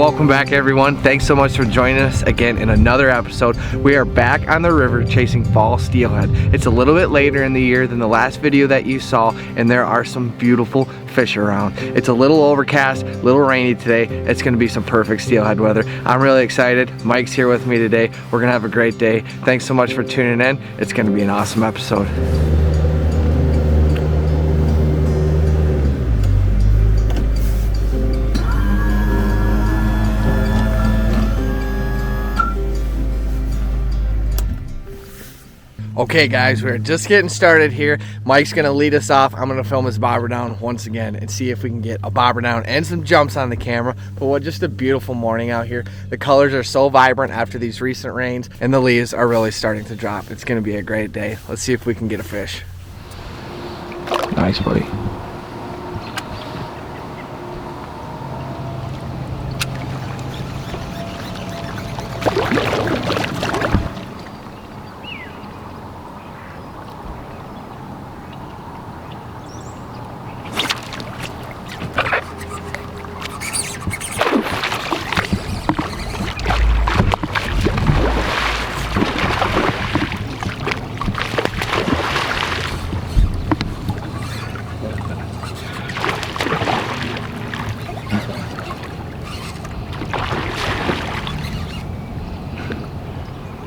welcome back everyone. Thanks so much for joining us again in another episode. We are back on the river chasing fall steelhead. It's a little bit later in the year than the last video that you saw, and there are some beautiful fish around. It's a little overcast, a little rainy today. It's gonna be some perfect steelhead weather. I'm really excited. Mike's here with me today. We're gonna have a great day. Thanks so much for tuning in. It's gonna be an awesome episode. Okay guys, we're just getting started here. Mike's gonna lead us off. I'm gonna film his bobber down once again and see if we can get a bobber down and some jumps on the camera. But what just a beautiful morning out here. The colors are so vibrant after these recent rains and the leaves are really starting to drop. It's gonna be a great day. Let's see if we can get a fish. Nice, buddy.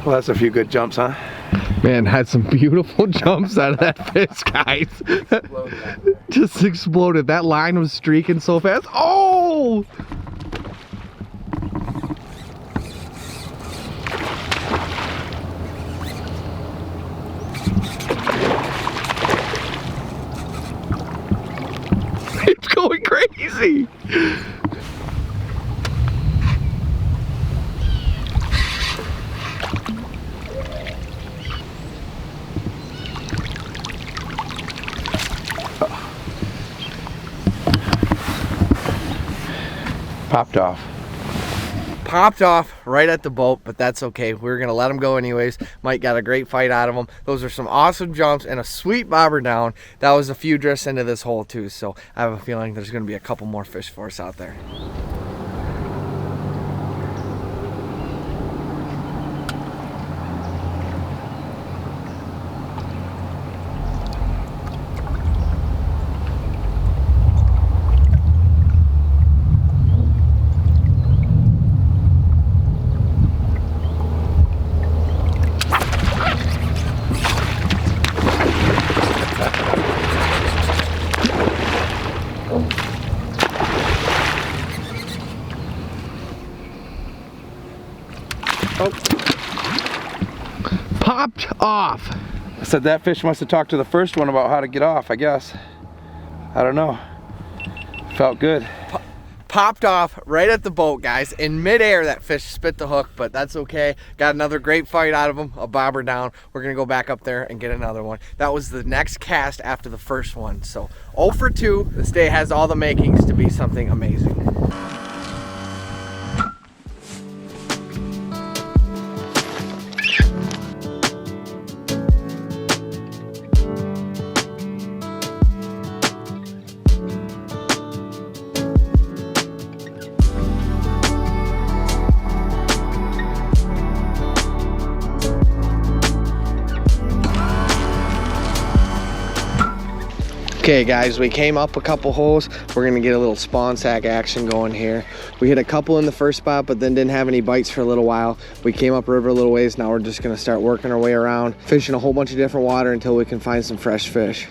Well, that's a few good jumps, huh? Man, had some beautiful jumps out of that fish, guys. Just exploded. That line was streaking so fast. Oh! It's going crazy. Popped off right at the boat, but that's okay. We're gonna let him go anyways. Mike got a great fight out of him. Those are some awesome jumps and a sweet bobber down. That was a few drifts into this hole too, so I have a feeling there's gonna be a couple more fish for us out there. Oh. Popped off. I said that fish must have talked to the first one about how to get off, I guess. I don't know. Felt good. Popped off right at the boat, guys. In midair, that fish spit the hook, but that's okay. Got another great fight out of him, a bobber down. We're gonna go back up there and get another one. That was the next cast after the first one. So 0 for 2. This day has all the makings to be something amazing. Okay guys, we came up a couple holes. We're gonna get a little spawn sack action going here. We hit a couple in the first spot, but then didn't have any bites for a little while. We came up river a little ways. Now we're just gonna start working our way around, fishing a whole bunch of different water until we can find some fresh fish.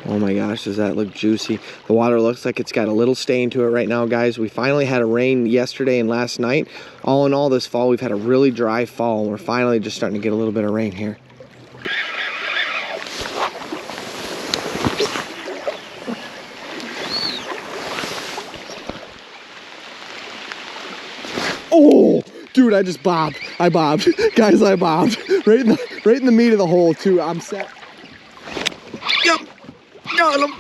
Oh my gosh, does that look juicy? The water looks like it's got a little stain to it right now, guys. We finally had a rain yesterday and last night. All in all, this fall, we've had a really dry fall, and we're finally just starting to get a little bit of rain here. Oh, dude, I just bobbed. I bobbed. Guys, I bobbed. Right in the meat of the hole, too. I'm set. Yep. Got him.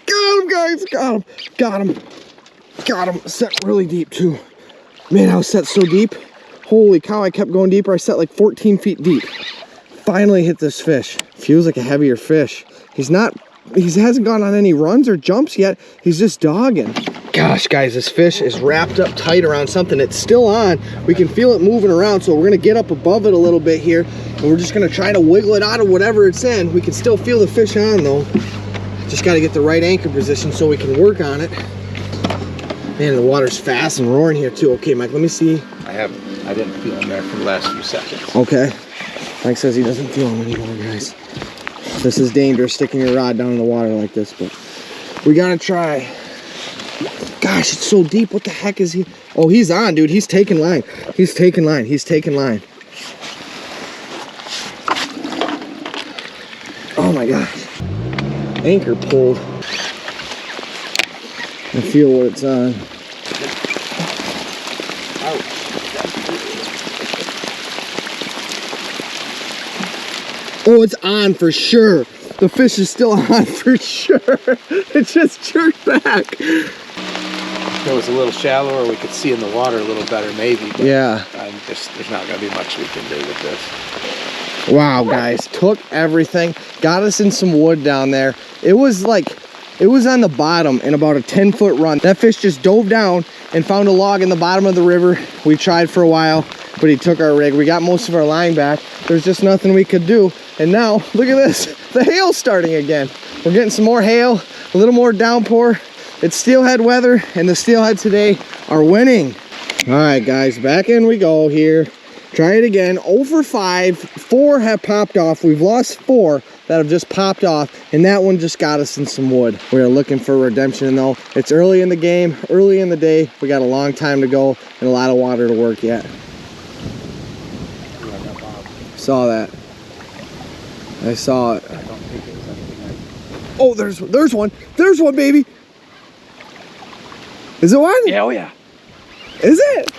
Got him, guys. Got him. Got him. Got him. Set really deep, too. Man, I was set so deep. Holy cow, I kept going deeper. I set like 14 feet deep. Finally hit this fish. Feels like a heavier fish. He hasn't gone on any runs or jumps yet. He's just dogging. Gosh, guys, this fish is wrapped up tight around something. It's still on. We can feel it moving around, so we're gonna get up above it a little bit here, and we're just gonna try to wiggle it out of whatever it's in. We can still feel the fish on though. Just gotta get the right anchor position so we can work on it. Man, the water's fast and roaring here too. Okay, Mike, let me see. I didn't feel him there for the last few seconds. Okay. Mike says he doesn't feel him anymore, guys. This is dangerous, sticking your rod down in the water like this, but we gotta try. Gosh, it's so deep. What the heck is he? Oh, he's on, dude. He's taking line. He's taking line. He's taking line. Oh my gosh. Anchor pulled. I feel what it's on. Oh, it's on for sure. The fish is still on for sure. It just jerked back. If it was a little shallower, we could see in the water a little better maybe. But yeah. There's not going to be much we can do with this. Wow, guys. Took everything. Got us in some wood down there. It was on the bottom in about a 10-foot run. That fish just dove down and found a log in the bottom of the river. We tried for a while, but he took our rig. We got most of our line back. There's just nothing we could do. And now, look at this. The hail's starting again. We're getting some more hail, a little more downpour. It's steelhead weather, and the steelhead today are winning. All right, guys, back in we go here. Try it again. 0 for 5. 4 have popped off. We've lost 4 that have just popped off, and that one just got us in some wood. We're looking for redemption, though. It's early in the game, early in the day. We got a long time to go and a lot of water to work yet. Saw that. I saw it. Oh, there's one. There's one, baby. Is it one? Yeah, oh yeah. Is it?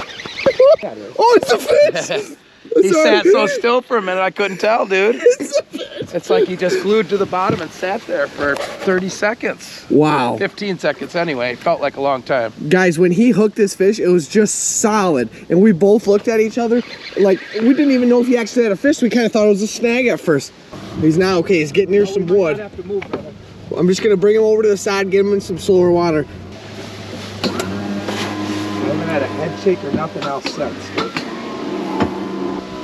Oh, it's a fish. He sat so still for a minute, I couldn't tell, dude. It's a fish. It's like he just glued to the bottom and sat there for 30 seconds. Wow. 15 seconds anyway. It felt like a long time. Guys, when he hooked this fish, it was just solid. And we both looked at each other like we didn't even know if he actually had a fish. We kind of thought it was a snag at first. He's now okay. He's getting near some wood. Have to move, brother. I'm just going to bring him over to the side, get him in some slower water. I haven't had a head shake or nothing else since.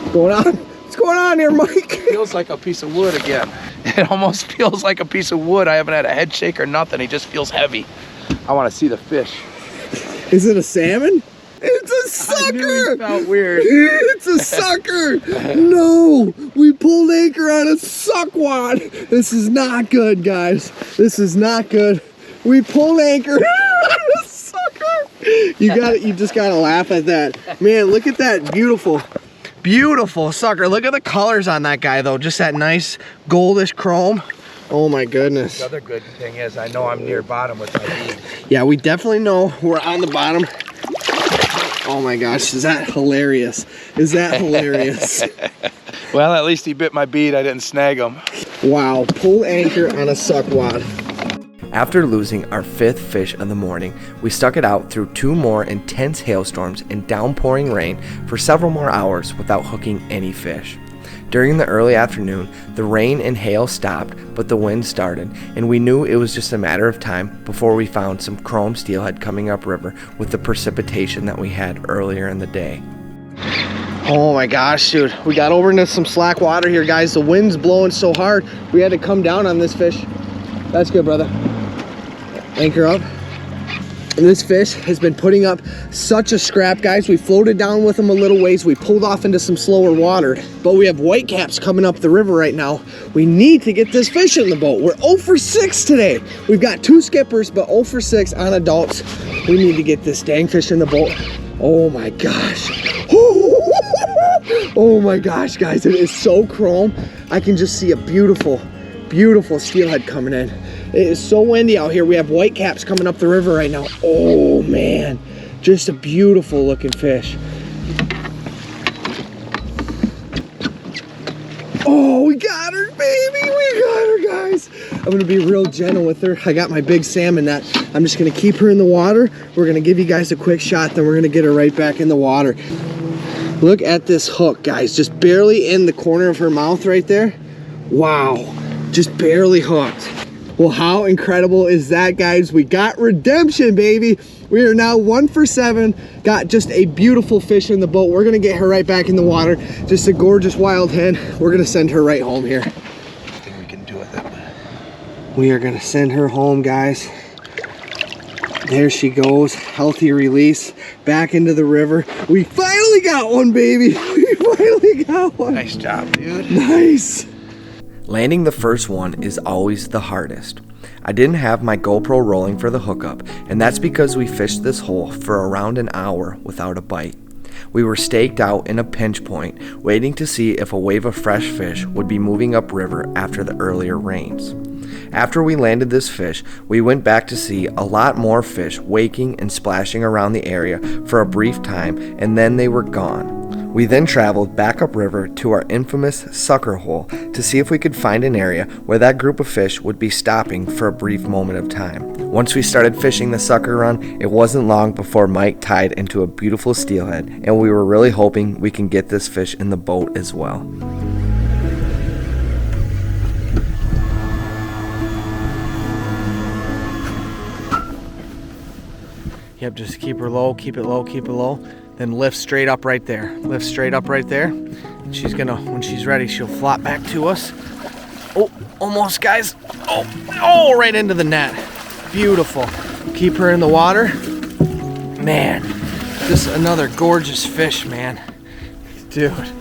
What's going on? What's going on here, Mike? Feels like a piece of wood again. It almost feels like a piece of wood. I haven't had a head shake or nothing. He just feels heavy. I want to see the fish. Is it a salmon? It's a sucker! I knew it felt weird. It's a sucker! No! We pulled anchor on a suckwad. This is not good, guys. This is not good. We pulled anchor on a sucker. You just gotta laugh at that. Man, look at that beautiful sucker. Look at the colors on that guy though. Just that nice goldish chrome. Oh my goodness. The other good thing is I know I'm near bottom with my bead. Yeah, we definitely know we're on the bottom. Oh my gosh, is that hilarious? Is that hilarious? Well, at least he bit my bead. I didn't snag him. Wow, pull anchor on a suckwad. After losing our 5th fish of the morning, we stuck it out through 2 more intense hailstorms and downpouring rain for several more hours without hooking any fish. During the early afternoon, the rain and hail stopped, but the wind started, and we knew it was just a matter of time before we found some chrome steelhead coming upriver with the precipitation that we had earlier in the day. Oh my gosh, dude. We got over into some slack water here, guys. The wind's blowing so hard, we had to come down on this fish. That's good, brother. Anchor up. And this fish has been putting up such a scrap, guys. We floated down with him a little ways. We pulled off into some slower water, but we have whitecaps coming up the river right now. We need to get this fish in the boat. We're 0 for 6 today. We've got 2 skippers, but 0 for 6 on adults. We need to get this dang fish in the boat. Oh my gosh. Oh my gosh, guys. It is so chrome. I can just see a beautiful steelhead coming in. It is so windy out here. We have whitecaps coming up the river right now. Oh man, just a beautiful looking fish. Oh, we got her, baby. We got her, guys. I'm gonna be real gentle with her. I got my big salmon net. I'm just gonna keep her in the water. We're gonna give you guys a quick shot, then we're gonna get her right back in the water. Look at this hook, guys. Just barely in the corner of her mouth right there. Wow, just barely hooked. Well, how incredible is that, guys? We got redemption, baby. We are now 1 for 7. Got just a beautiful fish in the boat. We're gonna get her right back in the water. Just a gorgeous wild hen. We're gonna send her right home here. I think we can do with it. We are gonna send her home, guys. There she goes, healthy release, back into the river. We finally got one, baby. We finally got one. Nice job, dude. Nice. Landing the first one is always the hardest. I didn't have my GoPro rolling for the hookup, and that's because we fished this hole for around an hour without a bite. We were staked out in a pinch point, waiting to see if a wave of fresh fish would be moving upriver after the earlier rains. After we landed this fish, we went back to see a lot more fish waking and splashing around the area for a brief time, and then they were gone. We then traveled back upriver to our infamous sucker hole to see if we could find an area where that group of fish would be stopping for a brief moment of time. Once we started fishing the sucker run, it wasn't long before Mike tied into a beautiful steelhead, and we were really hoping we can get this fish in the boat as well. Yep, just keep her low, keep it low, keep it low. Then lift straight up right there. Lift straight up right there. And she's gonna, when she's ready, she'll flop back to us. Oh, almost, guys. Oh, right into the net. Beautiful. Keep her in the water. Man, just another gorgeous fish, man. Dude,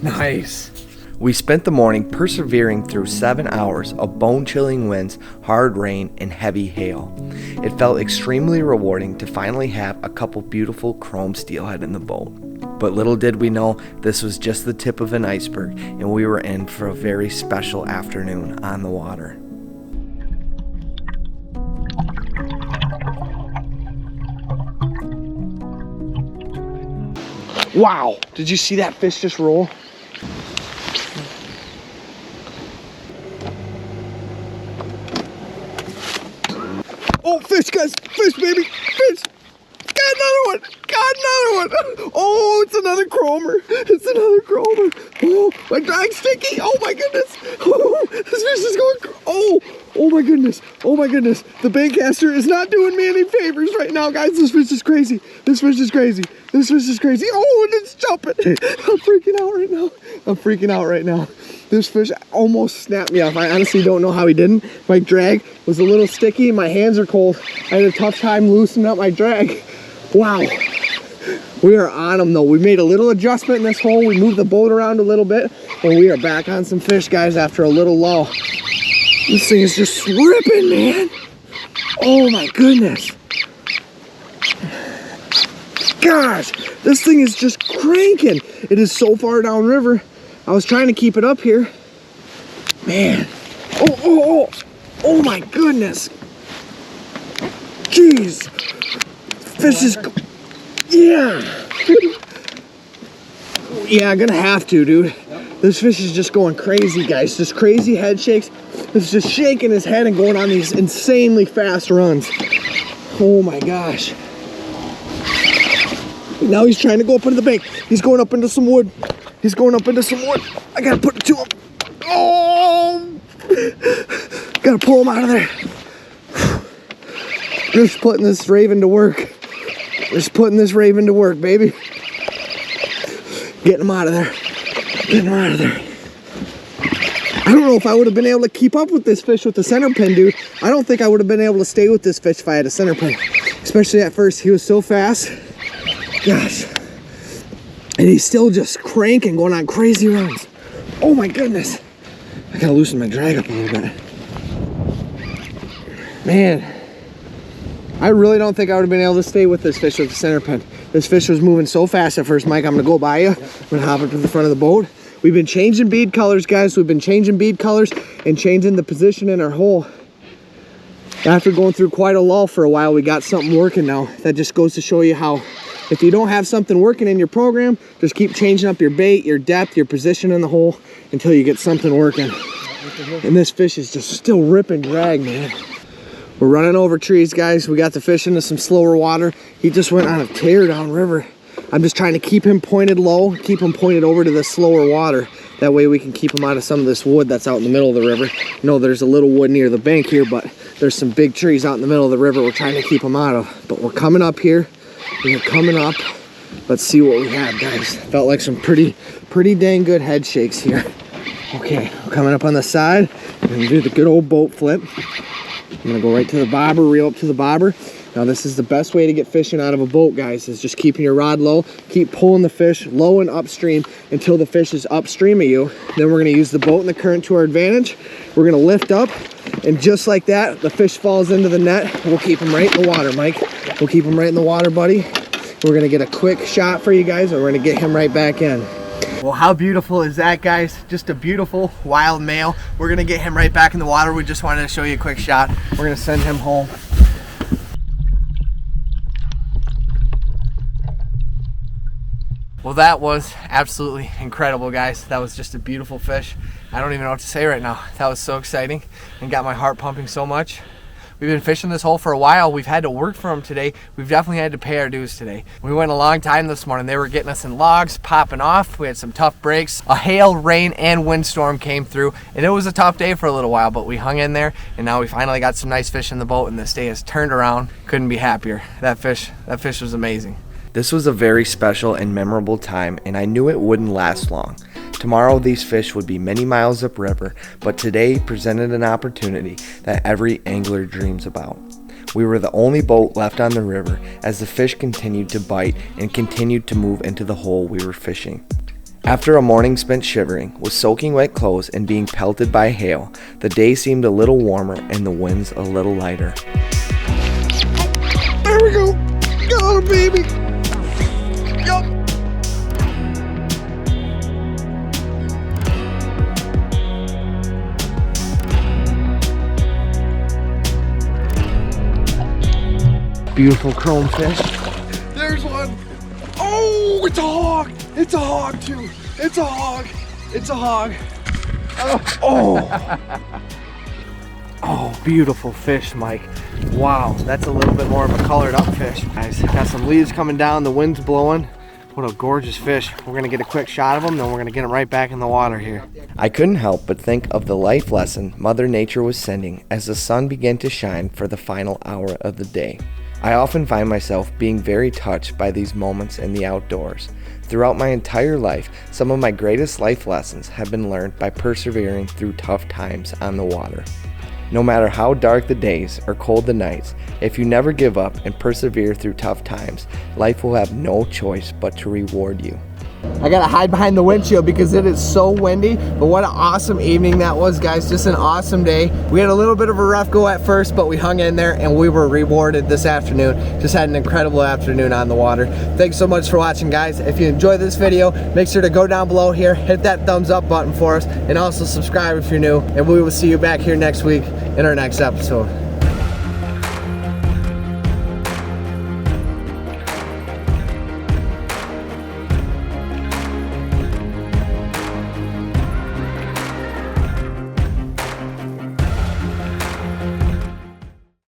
nice. We spent the morning persevering through 7 hours of bone-chilling winds, hard rain, and heavy hail. It felt extremely rewarding to finally have a couple beautiful chrome steelhead in the boat. But little did we know this was just the tip of an iceberg, and we were in for a very special afternoon on the water. Wow, did you see that fish just roll? Oh, fish, guys, fish, baby, fish. Got another one, got another one. Oh, it's another chromer, it's another chromer. Oh, my drag's sticky, oh my goodness. Oh, this fish is going, oh my goodness, oh my goodness. The baitcaster is not doing me any favors right now, guys. This fish is crazy, this fish is crazy, this fish is crazy. Oh, and it's jumping. I'm freaking out right now, I'm freaking out right now. This fish almost snapped me off. I honestly don't know how he didn't. My drag was a little sticky. My hands are cold. I had a tough time loosening up my drag. Wow. We are on them though. We made a little adjustment in this hole. We moved the boat around a little bit. And we are back on some fish, guys, after a little lull. This thing is just ripping, man. Oh my goodness. Gosh, this thing is just cranking. It is so far downriver. I was trying to keep it up here. Man. Oh my goodness. Jeez. Fish is, yeah. Yeah, I'm gonna have to, dude. This fish is just going crazy, guys. Just crazy head shakes. It's just shaking his head and going on these insanely fast runs. Oh my gosh. Now he's trying to go up into the bank. He's going up into some wood. He's going up into some wood. I gotta put it to him. Oh! Gotta pull him out of there. Just putting this raven to work. Just putting this raven to work, baby. Getting him out of there. Getting him out of there. I don't know if I would have been able to keep up with this fish with the center pin, dude. I don't think I would have been able to stay with this fish if I had a center pin. Especially at first. He was so fast. Gosh. And he's still just cranking, going on crazy runs. Oh my goodness. I gotta loosen my drag up a little bit. Man, I really don't think I would have been able to stay with this fish with the center pin. This fish was moving so fast at first. Mike, I'm gonna go by you. I'm gonna hop up to the front of the boat. We've been changing bead colors, guys. We've been changing bead colors and changing the position in our hole. After going through quite a lull for a while, we got something working now. That just goes to show you how, if you don't have something working in your program, just keep changing up your bait, your depth, your position in the hole until you get something working. And this fish is just still ripping drag, man. We're running over trees, guys. We got the fish into some slower water. He just went on a tear downriver. I'm just trying to keep him pointed low, keep him pointed over to the slower water. That way we can keep him out of some of this wood that's out in the middle of the river. You know, there's a little wood near the bank here, but There's some big trees out in the middle of the river we're trying to keep them out of. But we're coming up here. We're coming up. Let's see what we have, guys. Felt like some pretty dang good head shakes here. Okay, we're coming up on the side. We're gonna do the good old boat flip. I'm gonna go right to the bobber, reel up to the bobber. Now this is the best way to get fishing out of a boat, guys, is just keeping your rod low. Keep pulling the fish low and upstream until the fish is upstream of you. Then we're gonna use the boat and the current to our advantage. We're gonna lift up, and just like that, the fish falls into the net. We'll keep him right in the water, Mike. We'll keep him right in the water, buddy. We're gonna get a quick shot for you guys, and we're gonna get him right back in. Well, how beautiful is that, guys? Just a beautiful wild male. We're gonna get him right back in the water. We just wanted to show you a quick shot. We're gonna send him home. Well, that was absolutely incredible, guys. That was just a beautiful fish. I don't even know what to say right now. That was so exciting and got my heart pumping so much. We've been fishing this hole for a while. We've had to work for them today. We've definitely had to pay our dues today. We went a long time this morning. They were getting us in logs, popping off. We had some tough breaks. A hail, rain, and windstorm came through, and it was a tough day for a little while, but we hung in there, and now we finally got some nice fish in the boat, and this day has turned around. Couldn't be happier. That fish was amazing. This was a very special and memorable time, and I knew it wouldn't last long. Tomorrow these fish would be many miles upriver, but today presented an opportunity that every angler dreams about. We were the only boat left on the river as the fish continued to bite and continued to move into the hole we were fishing. After a morning spent shivering, with soaking wet clothes and being pelted by hail, the day seemed a little warmer and the winds a little lighter. There we go. Got him, baby. Yup. Beautiful chrome fish. There's one. Oh, it's a hog. It's a hog too. It's a hog. It's a hog. Oh. Oh, beautiful fish, Mike. Wow, that's a little bit more of a colored up fish. Guys, got some leaves coming down, the wind's blowing. What a gorgeous fish. We're gonna get a quick shot of him, then we're gonna get him right back in the water here. I couldn't help but think of the life lesson Mother Nature was sending as the sun began to shine for the final hour of the day. I often find myself being very touched by these moments in the outdoors. Throughout my entire life, some of my greatest life lessons have been learned by persevering through tough times on the water. No matter how dark the days or cold the nights, if you never give up and persevere through tough times, life will have no choice but to reward you. I gotta hide behind the windshield because it is so windy, but what an awesome evening that was, guys. Just an awesome day. We had a little bit of a rough go at first, but we hung in there and we were rewarded this afternoon. Just had an incredible afternoon on the water. Thanks so much for watching, guys. If you enjoyed this video, make sure to go down below here, hit that thumbs up button for us, and also subscribe if you're new, and we will see you back here next week in our next episode.